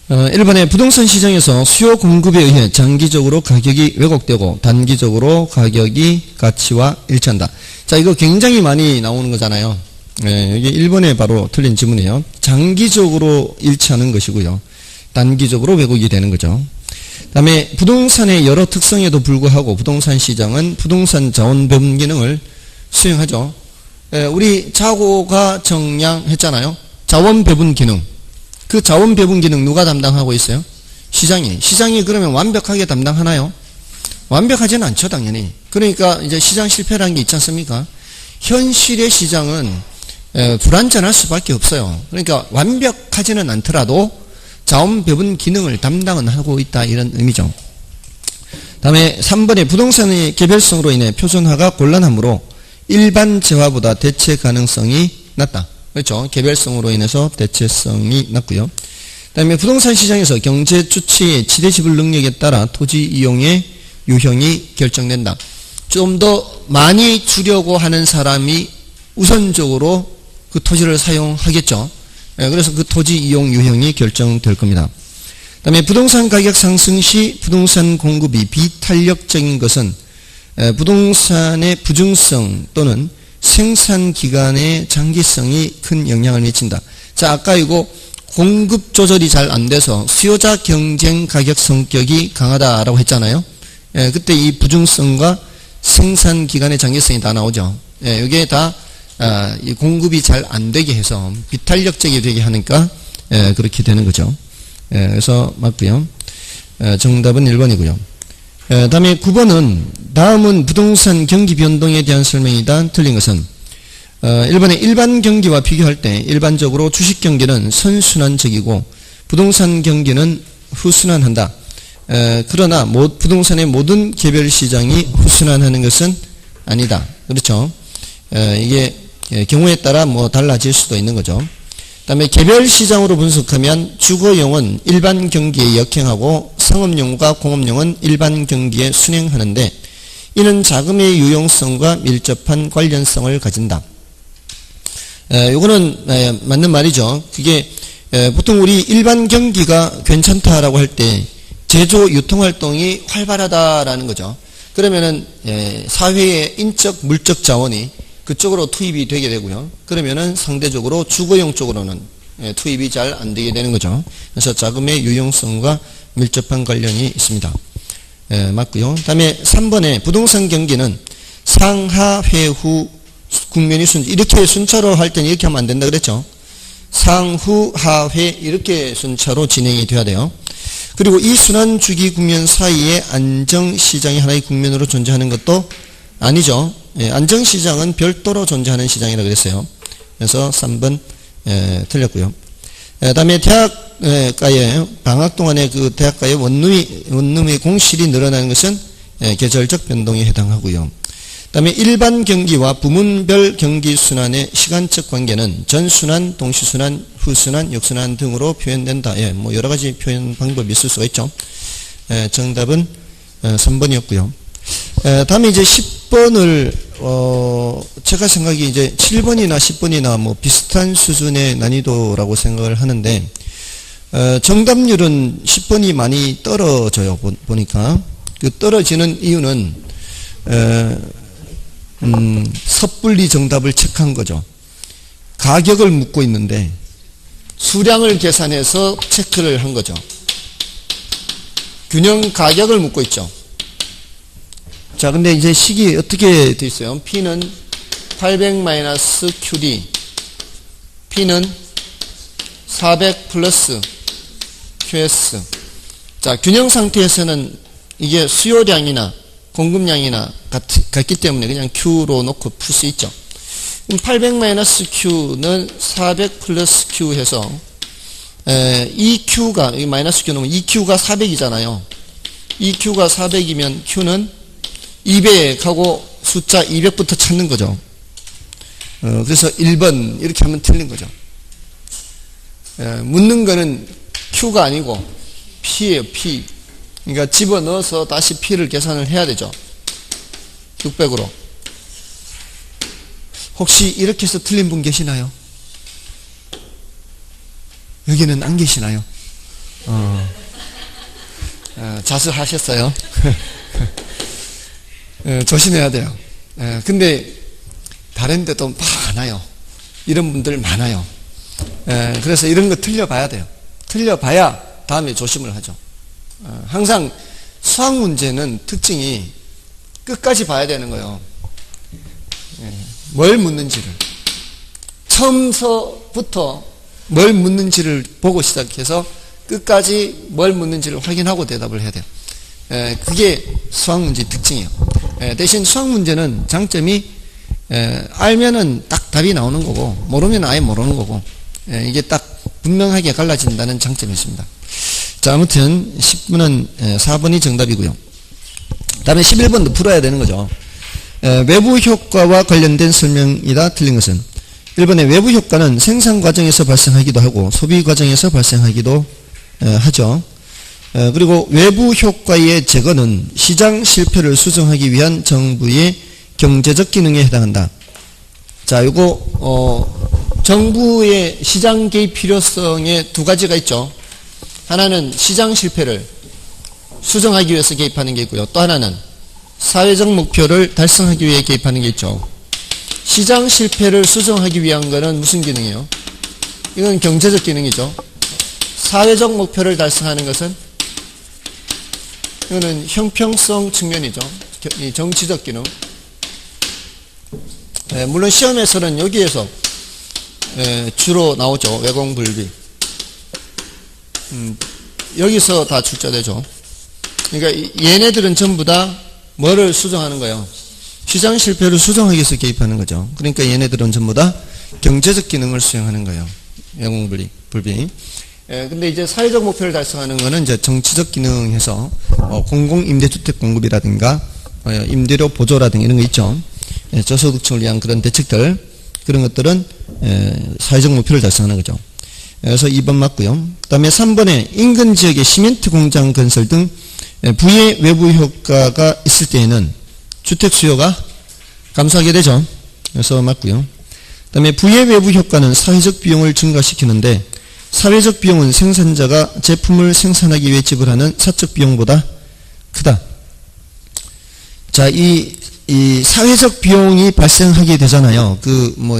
1번에 부동산 시장에서 수요 공급에 의해 장기적으로 가격이 왜곡되고 단기적으로 가격이 가치와 일치한다. 자, 이거 굉장히 많이 나오는 거잖아요. 이게 1번에 바로 틀린 지문이에요. 장기적으로 일치하는 것이고요. 단기적으로 왜곡이 되는 거죠. 다음에 부동산의 여러 특성에도 불구하고 부동산 시장은 부동산 자원 배분 기능을 수행하죠. 우리 자고가 정량했잖아요. 자원 배분 기능. 그 자원 배분 기능 누가 담당하고 있어요? 시장이. 시장이 그러면 완벽하게 담당하나요? 완벽하지는 않죠, 당연히. 그러니까 이제 시장 실패라는 게 있지 않습니까? 현실의 시장은 불완전할 수밖에 없어요. 그러니까 완벽하지는 않더라도 자원 배분 기능을 담당은 하고 있다, 이런 의미죠. 다음에 3번에 부동산의 개별성으로 인해 표준화가 곤란하므로 일반 재화보다 대체 가능성이 낮다. 그렇죠. 개별성으로 인해서 대체성이 낮고요. 그 다음에 부동산 시장에서 경제 주체의 지대지불 능력에 따라 토지 이용의 유형이 결정된다. 좀 더 많이 주려고 하는 사람이 우선적으로 그 토지를 사용하겠죠. 그래서 그 토지 이용 유형이 결정될 겁니다. 그 다음에 부동산 가격 상승 시 부동산 공급이 비탄력적인 것은 부동산의 부증성 또는 생산 기간의 장기성이 큰 영향을 미친다. 자, 아까 이거 공급 조절이 잘 안 돼서 수요자 경쟁 가격 성격이 강하다라고 했잖아요. 그때 이 부증성과 생산 기간의 장기성이 다 나오죠. 이게 다 이 공급이 잘 안 되게 해서 비탄력적이 되게 하니까 그렇게 되는 거죠. 그래서 맞고요. 정답은 1번이고요. 다음에 9번은 다음은 부동산 경기 변동에 대한 설명이다. 틀린 것은 1번에 일반 경기와 비교할 때 일반적으로 주식 경기는 선순환적이고 부동산 경기는 후순환한다. 그러나 부동산의 모든 개별 시장이 후순환하는 것은 아니다. 그렇죠. 이게 경우에 따라 뭐 달라질 수도 있는 거죠. 다음에 개별 시장으로 분석하면 주거용은 일반 경기에 역행하고 상업용과 공업용은 일반 경기에 순행하는데 이는 자금의 유용성과 밀접한 관련성을 가진다. 이거는 맞는 말이죠. 그게 보통 우리 일반 경기가 괜찮다라고 할 때 제조 유통활동이 활발하다라는 거죠. 그러면은 사회의 인적 물적 자원이 그쪽으로 투입이 되게 되고요. 그러면은 상대적으로 주거용 쪽으로는 투입이 잘 안 되게 되는 거죠. 그래서 자금의 유용성과 밀접한 관련이 있습니다. 맞고요. 다음에 3번에 부동산 경기는 상하 회후 국면이 이렇게 순차로 할 때는 이렇게 하면 안 된다 그랬죠. 상후 하회 이렇게 순차로 진행이 돼야 돼요. 그리고 이 순환 주기 국면 사이에 안정시장이 하나의 국면으로 존재하는 것도 아니죠. 안정시장은 별도로 존재하는 시장이라고 그랬어요. 그래서 3번 틀렸고요. 다음에 대학가의 방학 동안에 그 대학가의 원룸의 공실이 늘어나는 것은 계절적 변동에 해당하고요. 다음에 일반 경기와 부문별 경기 순환의 시간적 관계는 전순환, 동시순환, 후순환, 역순환 등으로 표현된다. 뭐 여러 가지 표현 방법이 있을 수가 있죠. 정답은 3번이었고요. 다음에 이제 10번을 제가 생각이 이제 7번이나 10번이나 뭐 비슷한 수준의 난이도라고 생각을 하는데 정답률은 10번이 많이 떨어져요. 보니까 그 떨어지는 이유는 섣불리 정답을 체크한 거죠. 가격을 묻고 있는데 수량을 계산해서 체크를 한 거죠. 균형 가격을 묻고 있죠. 자, 근데 이제 식이 어떻게 돼 있어요? P는 800-QD, P는 400 플러스 QS. 자, 균형 상태에서는 이게 수요량이나 공급량이나 같기 때문에 그냥 Q로 놓고 풀 수 있죠. 800-Q는 400 플러스 Q 해서 EQ가 이 마이너스 Q 놓으면 EQ가 400이잖아요. EQ가 400이면 Q는 200하고 숫자 200부터 찾는 거죠. 그래서 1번 이렇게 하면 틀린 거죠. 묻는 거는 Q가 아니고 P예요. P. 그러니까 집어넣어서 다시 P를 계산을 해야 되죠. 600으로. 혹시 이렇게 해서 틀린 분 계시나요? 여기는 안 계시나요? 자수하셨어요? 조심해야 돼요. 근데 다른 데도 많아요. 이런 분들 많아요. 그래서 이런 거 틀려봐야 돼요. 틀려봐야 다음에 조심을 하죠. 항상 수학 문제는 특징이 끝까지 봐야 되는 거예요. 뭘 묻는지를. 처음서부터 뭘 묻는지를 보고 시작해서 끝까지 뭘 묻는지를 확인하고 대답을 해야 돼요. 그게 수학 문제 특징이에요. 대신 수학 문제는 장점이 알면은 딱 답이 나오는 거고 모르면 아예 모르는 거고 이게 딱 분명하게 갈라진다는 장점이 있습니다. 자, 아무튼 10번은 4번이 정답이고요. 다음에 11번도 풀어야 되는 거죠. 외부 효과와 관련된 설명이다. 틀린 것은 1번에 외부 효과는 생산 과정에서 발생하기도 하고 소비 과정에서 발생하기도 하죠. 그리고 외부 효과의 제거는 시장 실패를 수정하기 위한 정부의 경제적 기능에 해당한다. 자, 요거 정부의 시장 개입 필요성에 두 가지가 있죠. 하나는 시장 실패를 수정하기 위해서 개입하는 게 있고요. 또 하나는 사회적 목표를 달성하기 위해 개입하는 게 있죠. 시장 실패를 수정하기 위한 거는 무슨 기능이에요? 이건 경제적 기능이죠. 사회적 목표를 달성하는 것은 이거는 형평성 측면이죠. 정치적 기능. 물론 시험에서는 여기에서 주로 나오죠. 외공불비. 여기서 다 출제되죠. 그러니까 얘네들은 전부 다 뭐를 수정하는 거예요? 시장 실패를 수정하기 위해서 개입하는 거죠. 그러니까 얘네들은 전부 다 경제적 기능을 수행하는 거예요. 외공불비. 근데 이제 사회적 목표를 달성하는 거는 이제 정치적 기능에서 공공임대주택 공급이라든가 임대료 보조라든가 이런 거 있죠. 저소득층을 위한 그런 대책들, 그런 것들은 사회적 목표를 달성하는 거죠. 그래서 2번 맞고요. 그 다음에 3번에 인근 지역에 시멘트 공장 건설 등 부의 외부 효과가 있을 때에는 주택 수요가 감소하게 되죠. 그래서 맞고요. 그 다음에 부의 외부 효과는 사회적 비용을 증가시키는데 사회적 비용은 생산자가 제품을 생산하기 위해 지불하는 사적 비용보다 크다. 자, 이 사회적 비용이 발생하게 되잖아요.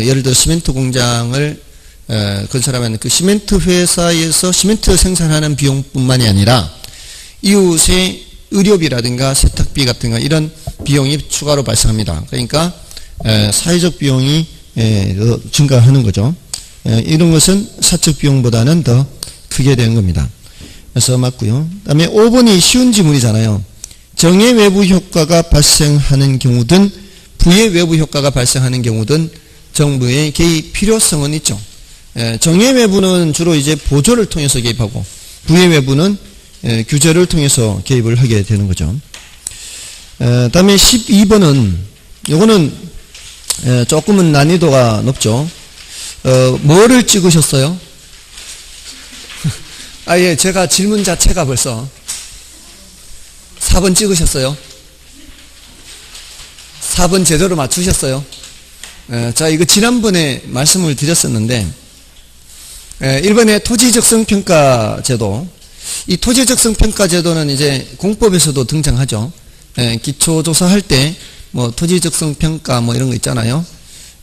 예를 들어 시멘트 공장을 건설하면 그 시멘트 회사에서 시멘트 생산하는 비용뿐만이 아니라 이웃의 의료비라든가 세탁비 같은 거 이런 비용이 추가로 발생합니다. 그러니까 사회적 비용이 더 증가하는 거죠. 이런 것은 사적 비용보다는 더 크게 되는 겁니다. 그래서 맞고요. 그다음에 5번이 쉬운 지문이잖아요. 정의 외부 효과가 발생하는 경우든 부의 외부 효과가 발생하는 경우든 정부의 개입 필요성은 있죠. 정의 외부는 주로 이제 보조를 통해서 개입하고 부의 외부는 규제를 통해서 개입을 하게 되는 거죠. 다음에 12번은 요거는 조금은 난이도가 높죠. 뭐를 찍으셨어요? 예, 제가 질문 자체가 벌써 4번 찍으셨어요? 4번 제대로 맞추셨어요? 자, 이거 지난번에 말씀을 드렸었는데 1번의 토지적성평가제도. 이 토지적성평가제도는 이제 공법에서도 등장하죠. 기초조사할 때 뭐 토지적성평가 뭐 이런 거 있잖아요.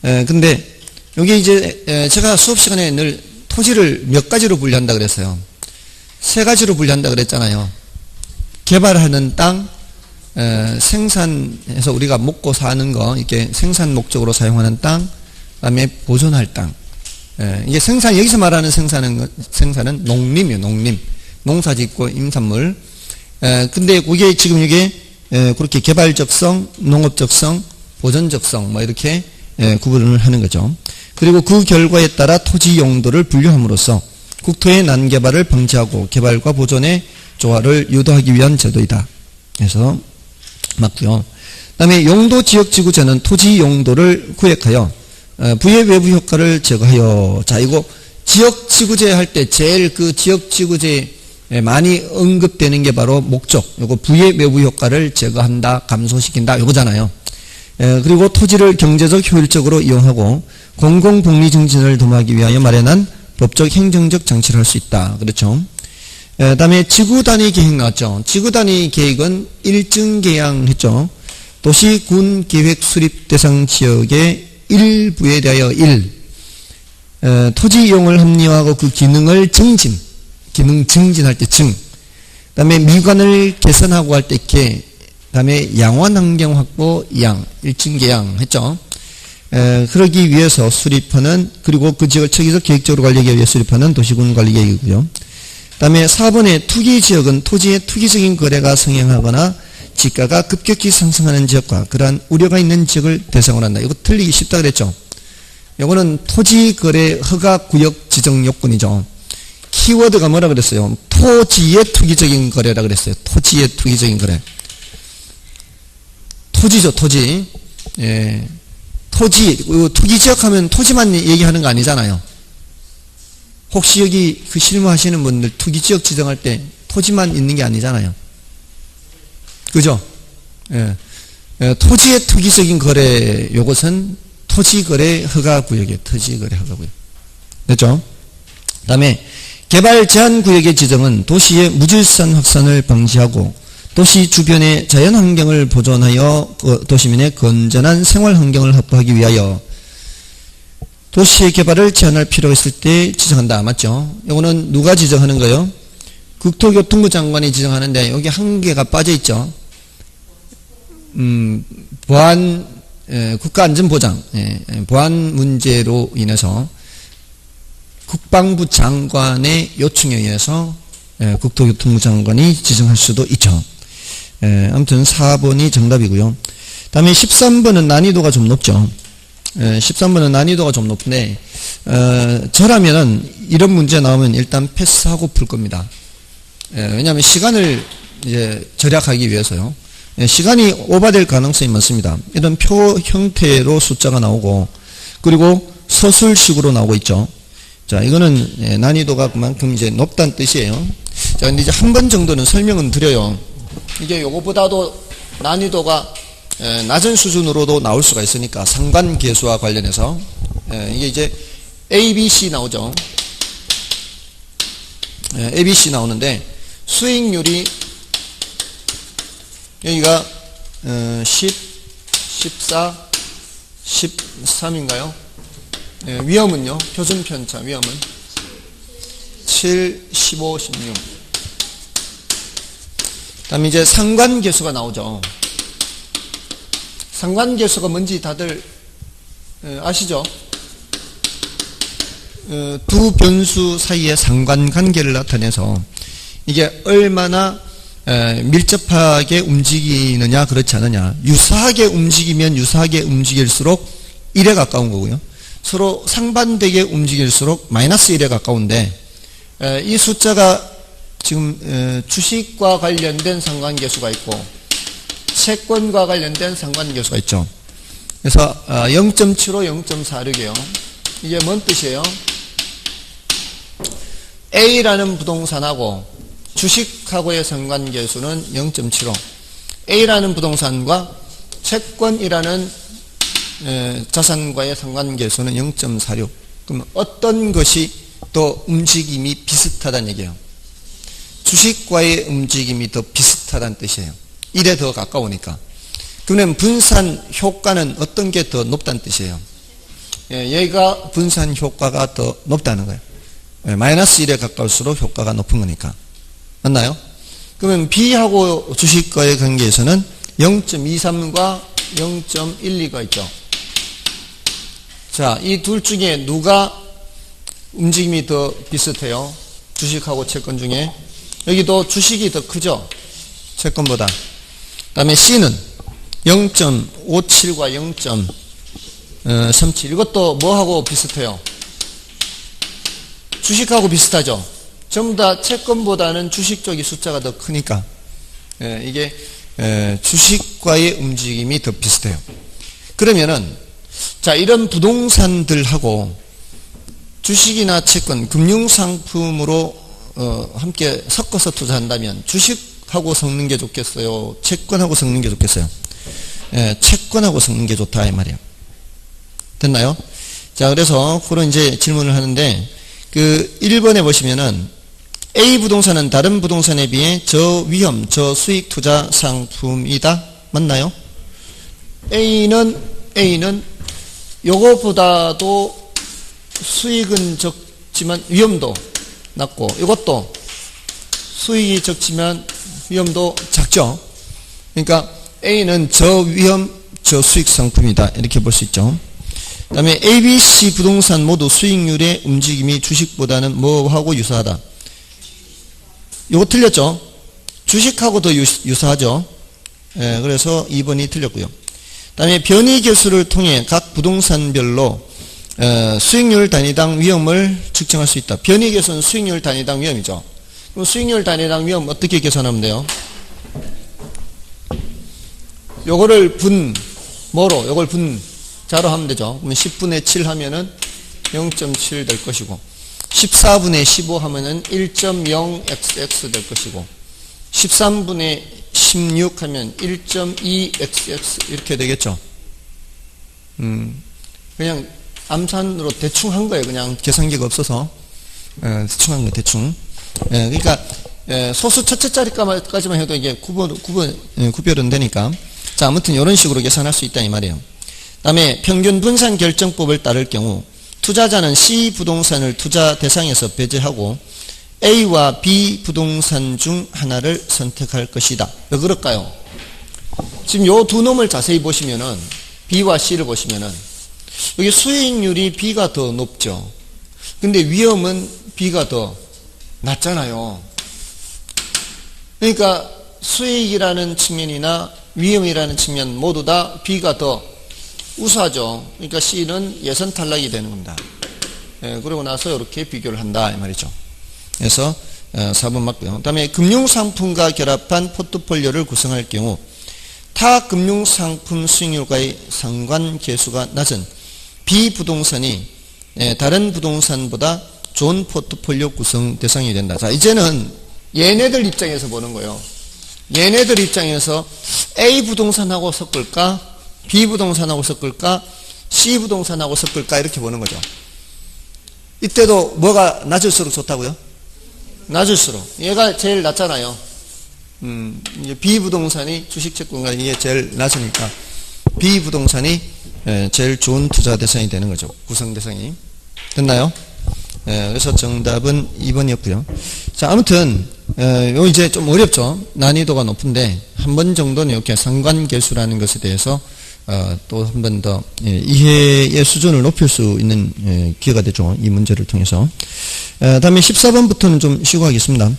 근데 여기 이제 제가 수업 시간에 늘 토지를 몇 가지로 분류한다 그랬어요. 3가지로 분류한다 그랬잖아요. 개발하는 땅, 생산해서 우리가 먹고 사는 거, 이렇게 생산 목적으로 사용하는 땅, 그다음에 보존할 땅. 이게 생산, 여기서 말하는 생산은 농림이에요, 농림. 농사 짓고 임산물. 근데 그게 지금 이게 그렇게 개발적성, 농업적성, 보존적성, 뭐 이렇게 구분을 하는 거죠. 그리고 그 결과에 따라 토지 용도를 분류함으로써 국토의 난개발을 방지하고 개발과 보존의 조화를 유도하기 위한 제도이다. 그래서 맞고요. 그다음에 용도지역지구제는 토지 용도를 구획하여 부의 외부 효과를 제거하여. 자, 이거 지역지구제 할 때 제일 그 지역지구제에 많이 언급되는 게 바로 목적. 요거 부의 외부 효과를 제거한다, 감소시킨다, 요거잖아요. 그리고 토지를 경제적 효율적으로 이용하고 공공복리 증진을 도모하기 위하여 마련한 법적 행정적 장치를 할 수 있다. 그렇죠. 다음에 지구단위 계획 나왔죠. 지구단위 계획은 일증계양 했죠. 도시, 군, 계획 수립 대상 지역의 일부에 대하여 토지 이용을 합리화하고 그 기능을 기능 증진할 때 그 다음에 미관을 개선하고 할 때 개, 그 다음에 양원 환경 확보 일증계양 했죠. 그러기 위해서 수립하는, 그리고 그 지역을 체계적 계획적으로 관리하기 위해 수립하는 도시군 관리 계획이고요. 그 다음에 4번의 투기지역은 토지의 투기적인 거래가 성행하거나 지가가 급격히 상승하는 지역과 그러한 우려가 있는 지역을 대상으로 한다. 이거 틀리기 쉽다 그랬죠. 이거는 토지거래 허가구역 지정 요건이죠. 키워드가 뭐라 그랬어요? 토지의 투기적인 거래라 그랬어요. 토지의 투기적인 거래. 토지죠, 토지. 예. 토지, 투기지역 하면 토지만 얘기하는 거 아니잖아요. 혹시 여기 그 실무하시는 분들 투기지역 지정할 때 토지만 있는 게 아니잖아요. 그죠? 예. 토지의 투기적인 거래, 요것은 토지거래 허가구역이에요. 토지거래 허가구역. 됐죠? 그 다음에 개발 제한구역의 지정은 도시의 무질서한 확산을 방지하고 도시 주변의 자연환경을 보존하여 도시민의 건전한 생활환경을 확보하기 위하여 도시의 개발을 제한할 필요가 있을 때 지정한다. 맞죠? 이거는 누가 지정하는 거예요? 국토교통부 장관이 지정하는데 여기 한 개가 빠져있죠. 보안, 국가안전보장, 보안 문제로 인해서 국방부 장관의 요청에 의해서 국토교통부 장관이 지정할 수도 있죠. 아무튼 4번이 정답이고요. 다음에 13번은 난이도가 좀 높죠. 13번은 난이도가 좀 높은데 저라면은 이런 문제 나오면 일단 패스하고 풀 겁니다. 왜냐하면 시간을 이제 절약하기 위해서요. 시간이 오버될 가능성이 많습니다. 이런 표 형태로 숫자가 나오고 그리고 서술식으로 나오고 있죠. 자, 이거는 난이도가 그만큼 이제 높다는 뜻이에요. 자, 근데 이제 한 번 정도는 설명은 드려요. 이게 요거보다도 난이도가 낮은 수준으로도 나올 수가 있으니까 상관계수와 관련해서 이게 이제 ABC 나오죠. ABC 나오는데 수익률이 여기가 10, 14, 13인가요? 위험은요? 표준 편차 위험은 7, 15, 16. 다음에 이제 상관계수가 나오죠. 상관계수가 뭔지 다들 아시죠? 두 변수 사이의 상관관계를 나타내서 이게 얼마나 밀접하게 움직이느냐 그렇지 않느냐. 유사하게 움직이면 유사하게 움직일수록 1에 가까운 거고요. 서로 상반되게 움직일수록 마이너스 1에 가까운데 이 숫자가 지금 주식과 관련된 상관계수가 있고 채권과 관련된 상관계수가 있죠. 그래서 0.75, 0.46이에요. 이게 뭔 뜻이에요? A라는 부동산하고 주식하고의 상관계수는 0.75. A라는 부동산과 채권이라는 자산과의 상관계수는 0.46. 그럼 어떤 것이 더 움직임이 비슷하다는 얘기예요. 주식과의 움직임이 더 비슷하다는 뜻이에요. 1에 더 가까우니까. 그러면 분산 효과는 어떤 게 더 높다는 뜻이에요. 얘가 분산 효과가 더 높다는 거예요. 마이너스 1에 가까울수록 효과가 높은 거니까. 맞나요? 그러면 B하고 주식과의 관계에서는 0.23과 0.12가 있죠. 자, 이 둘 중에 누가 움직임이 더 비슷해요? 주식하고 채권 중에. 여기도 주식이 더 크죠? 채권보다. 그 다음에 C는 0.57과 0.37. 이것도 뭐하고 비슷해요? 주식하고 비슷하죠? 전부 다 채권보다는 주식 쪽이 숫자가 더 크니까 이게 주식과의 움직임이 더 비슷해요. 그러면은 자, 이런 부동산들하고 주식이나 채권, 금융상품으로 함께 섞어서 투자한다면 주식하고 섞는 게 좋겠어요? 채권하고 섞는 게 좋겠어요? 채권하고 섞는 게 좋다 이 말이에요. 됐나요? 자, 그래서 그런 이제 질문을 하는데 그 1번에 보시면은 A 부동산은 다른 부동산에 비해 저위험, 저수익 투자 상품이다. 맞나요? A는 요거보다도 수익은 적지만 위험도 낮고, 이것도 수익이 적지만 위험도 작죠. 그러니까 A는 저위험, 저수익 상품이다. 이렇게 볼 수 있죠. 그 다음에 A, B, C 부동산 모두 수익률의 움직임이 주식보다는 뭐하고 유사하다. 이거 틀렸죠? 주식하고 더 유사하죠? 그래서 2번이 틀렸고요. 그 다음에 변이계수를 통해 각 부동산별로 수익률 단위당 위험을 측정할 수 있다. 변이계수는 수익률 단위당 위험이죠. 그럼 수익률 단위당 위험 어떻게 계산하면 돼요? 요거를 요걸 자로 하면 되죠. 그러면 10분의 7 하면은 0.7 될 것이고, 14분의 15 하면은 1.0xx 될 것이고, 13분의 16 하면 1.2xx 이렇게 되겠죠. 그냥 암산으로 대충 한 거예요. 그냥 계산기가 없어서 대충 한 거예요. 대충. 그러니까 소수 첫째 자리까지만 해도 이게 구별은 되니까. 자, 아무튼 이런 식으로 계산할 수 있다 이 말이에요. 다음에 평균 분산 결정법을 따를 경우 투자자는 C 부동산을 투자 대상에서 배제하고 A와 B 부동산 중 하나를 선택할 것이다. 왜 그럴까요? 지금 요 두 놈을 자세히 보시면은 B와 C를 보시면은 여기 수익률이 B가 더 높죠. 근데 위험은 B가 더 낮잖아요. 그러니까 수익이라는 측면이나 위험이라는 측면 모두 다 B가 더 우수하죠. 그러니까 C는 예선 탈락이 되는 겁니다. 그러고 나서 이렇게 비교를 한다 이 말이죠. 그래서 4번 맞고요. 그 다음에 금융상품과 결합한 포트폴리오를 구성할 경우 타 금융상품 수익률과의 상관계수가 낮은 B 부동산이 다른 부동산보다 좋은 포트폴리오 구성 대상이 된다. 자, 이제는 얘네들 입장에서 보는 거예요. 얘네들 입장에서 A 부동산하고 섞을까? B 부동산하고 섞을까? C 부동산하고 섞을까? 이렇게 보는 거죠. 이때도 뭐가 낮을수록 좋다고요? 낮을수록. 얘가 제일 낮잖아요. 이제 B 부동산이 주식채권과 이게 제일 낮으니까 B 부동산이 제일 좋은 투자 대상이 되는 거죠. 구성 대상이. 됐나요? 그래서 정답은 2번이었고요. 자, 아무튼 요 이제 좀 어렵죠. 난이도가 높은데 한 번 정도는 이렇게 상관계수라는 것에 대해서 또 한 번 더 이해의 수준을 높일 수 있는 기회가 되죠. 이 문제를 통해서. 다음에 14번부터는 좀 쉬고 하겠습니다.